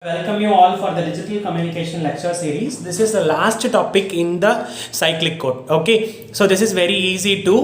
Welcome you all for the digital communication lecture series. This is the last topic in the cyclic code. Okay, so this is very easy to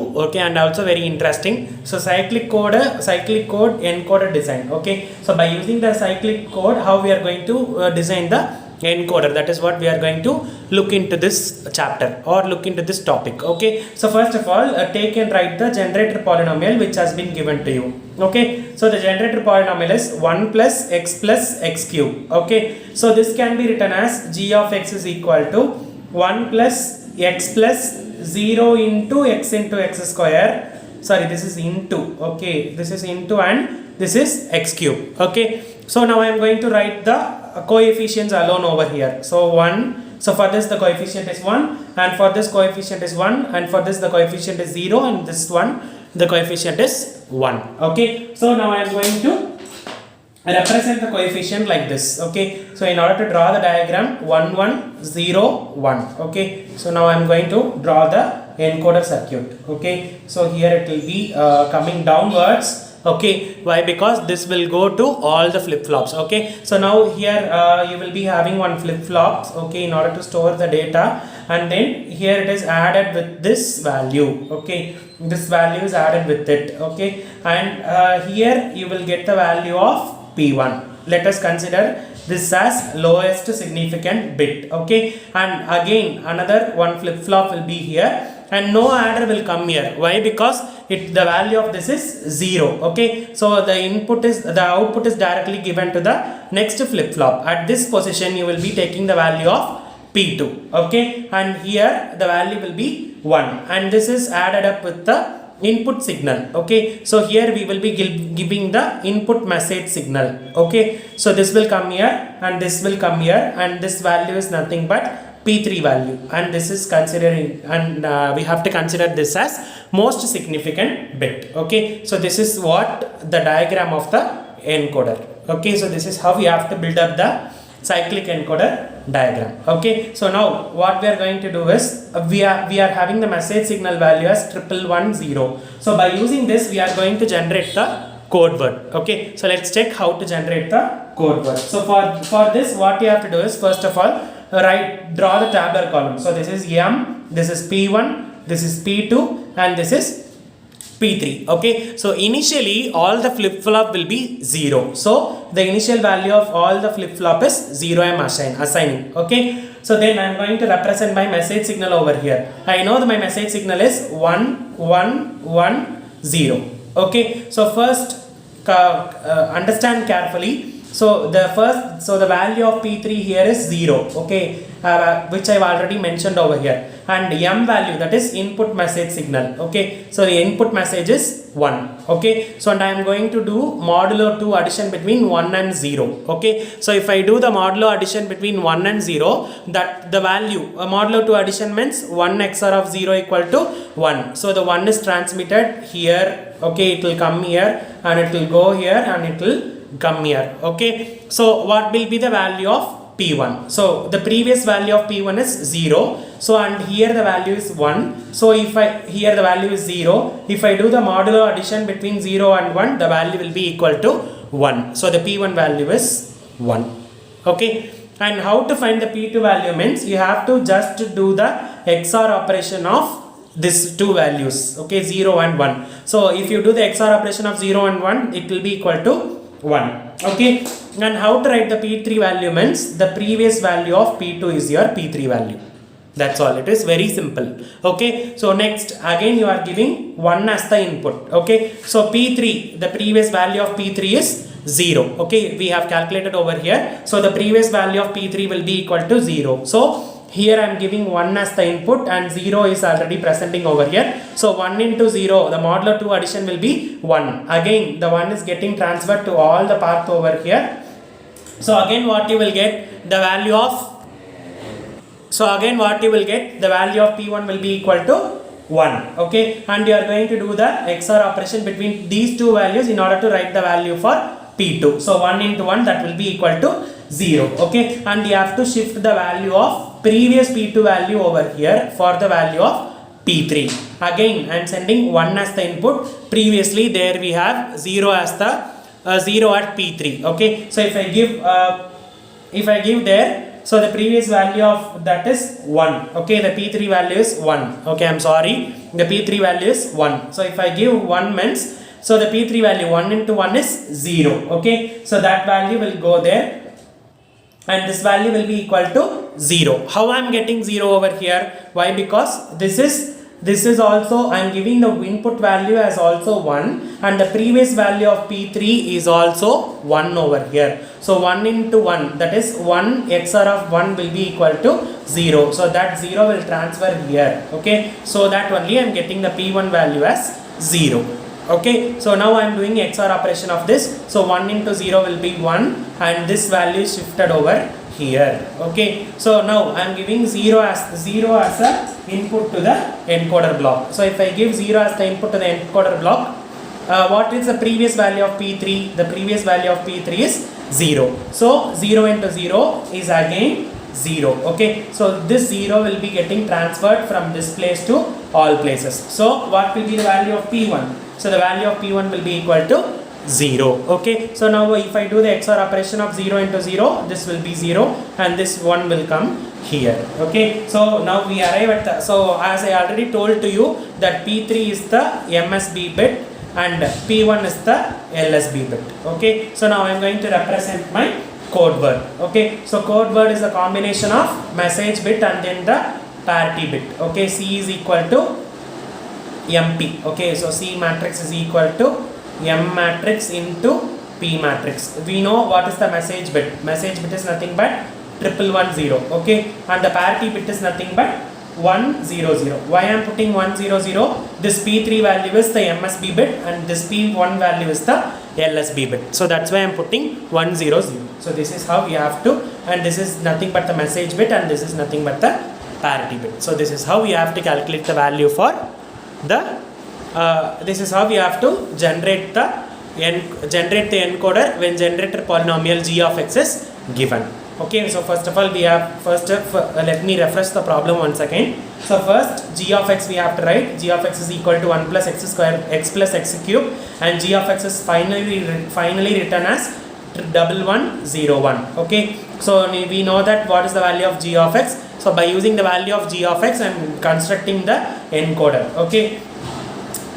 and also very interesting. So cyclic code encoder design. Okay, so by using the cyclic code, how we are going to design the encoder, that is what we are going to look into this chapter or look into this topic. Okay, so first of all, take and write the generator polynomial which has been given to you. Okay, so the generator polynomial is 1 plus x cube. Okay, so this can be written as g of x is equal to 1 plus x plus 0 into x square. Sorry, this is into. Okay, this is into and this is x cube. Okay, so now I am going to write the coefficients alone over here. So 1, so for this the coefficient is 1, and for this coefficient is 1, and for this the coefficient is 0, and this one the coefficient is 1. Okay, so now I am going to represent the coefficient like this. Okay, so in order to draw the diagram 1 1 0 1. Okay, so now I am going to draw the encoder circuit. Okay, so here it will be coming downwards. Okay, why? Because this will go to all the flip-flops. Okay, so now here you will be having one flip-flops, okay, in order to store the data, and then here it is added with this value. Okay, this value is added with it. Okay, and here you will get the value of P1. Let us consider this as lowest significant bit. Okay, and again another one flip-flop will be here, and no adder will come here. Why? Because the value of this is 0. Okay, so the output is directly given to the next flip-flop. At this position you will be taking the value of P2. Okay, and here the value will be 1, and this is added up with the input signal. Okay, so here we will be giving the input message signal. Okay, so this will come here and this will come here, and this value is nothing but P3 value, and this is considering, and we have to consider this as most significant bit. Okay, so this is what the diagram of the encoder. Okay, so this is how we have to build up the cyclic encoder diagram. Okay, so now what we are going to do is we are having the message signal value as 1110. So by using this we are going to generate the code word. Okay, so let's check how to generate the code word. So for this what you have to do is, first of all, draw the tabular column. So this is M, this is P1, this is P2, and this is P3. Okay, so initially all the flip-flop will be 0. So the initial value of all the flip-flop is 0. I am assigning. Okay, so then I am going to represent my message signal over here. I know that my message signal is 1 1 1 0. Okay, so first understand carefully. So the value of P3 here is 0. Okay, which I have already mentioned over here, and M value, that is input message signal. Okay, so the input message is 1. Okay, so and I am going to do modulo 2 addition between 1 and 0. Okay, so if I do the modulo addition between 1 and 0, that the value modulo 2 addition means 1 XOR of 0 equal to 1. So the 1 is transmitted here. Okay, it will come here, and it will go here, and it will come here. Okay, so what will be the value of P1? So the previous value of P1 is 0. So and here the value is 1. So if here the value is 0, if I do the modulo addition between 0 and 1, the value will be equal to 1. So the P1 value is 1. Okay, and how to find the P2 value means you have to just do the XOR operation of these two values. Okay, 0 and 1. So if you do the XOR operation of 0 and 1, it will be equal to 1. Okay, and how to write the P3 value means the previous value of P2 is your P3 value. That's all. It is very simple. Okay, so next again you are giving 1 as the input. Okay, so P3, the previous value of P3 is 0. Okay, we have calculated over here. So the previous value of P3 will be equal to 0. So here I am giving 1 as the input, and 0 is already presenting over here. So 1 into 0, the modulo 2 addition will be 1. Again the 1 is getting transferred to all the path over here. So again what you will get, the value of P1 will be equal to 1. Okay, and you are going to do the XOR operation between these two values in order to write the value for P2. So 1 into 1, that will be equal to 0. Okay, and you have to shift the value of previous P2 value over here for the value of P3. Again I am sending 1 as the input. Previously there we have 0 as the 0 at P3. Okay, so if I give if I give there, so the previous value of that is 1. Okay, the P3 value is 1. Okay, I'm sorry, the P3 value is 1. So if I give 1 means, so the P3 value 1 into 1 is 0. Okay, so that value will go there and this value will be equal to 0. How I am getting 0 over here? Why? Because this is also, I am giving the input value as also 1 and the previous value of P3 is also 1 over here. So 1 into 1, that is 1 XOR of 1 will be equal to 0. So that 0 will transfer here. Okay, so that only I am getting the P1 value as 0. Okay, so now I am doing XOR operation of this. So 1 into 0 will be 1 and this value is shifted over here. Okay, so now I am giving 0 as a input to the encoder block. So if I give 0 as the input to the encoder block, what is the previous value of P3? The previous value of P3 is 0. So 0 into 0 is again 0. Okay, so this 0 will be getting transferred from this place to all places. So what will be the value of P1? So the value of P1 will be equal to 0. Okay, so now if I do the XOR operation of 0 into 0, this will be 0 and this 1 will come here. Okay, so now we arrive at the, so as I already told to you that P3 is the MSB bit and P1 is the LSB bit. Okay, so now I am going to represent my code word. Okay, so code word is a combination of message bit and then the parity bit. Okay, C is equal to MP. Okay, so C matrix is equal to M matrix into P matrix. We know what is the message bit. Message bit is nothing but 1110. Okay, and the parity bit is nothing but 100. Why I am putting 100? This P3 value is the MSB bit and this P1 value is the LSB bit. So that's why I am putting 100. So this is how we have to, and this is nothing but the message bit and this is nothing but the parity bit. So this is how we have to calculate the value for the this is how we have to generate the encoder when generator polynomial g of x is given. Okay, so first of all we have let me refresh the problem once again. So first g of x we have to write g of x is equal to 1 plus x square x plus x cube and g of x is finally written as 1101. Okay, so we know that what is the value of g of x. So by using the value of g of x I am constructing the encoder. Okay,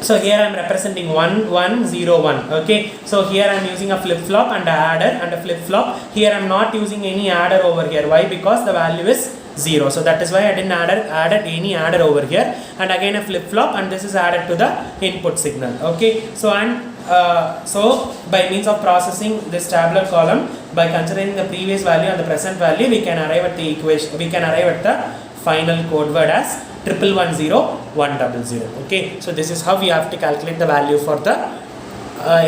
so here I am representing 1101. Okay, so here I am using a flip flop and a adder and a flip flop. Here I am not using any adder over here. Why? Because the value is 0. So that is why I didn't added any adder over here, and again a flip flop and this is added to the input signal. Okay, so and so by means of processing this tabular column, by considering the previous value and the present value, we can arrive at the equation, we can arrive at the final code word as 110100. Okay, so this is how we have to calculate the value for the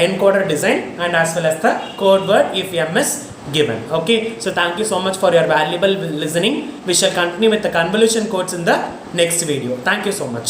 encoder design and as well as the code word if M is given. Okay, so thank you so much for your valuable listening. We shall continue with the convolution codes in the next video. Thank you so much.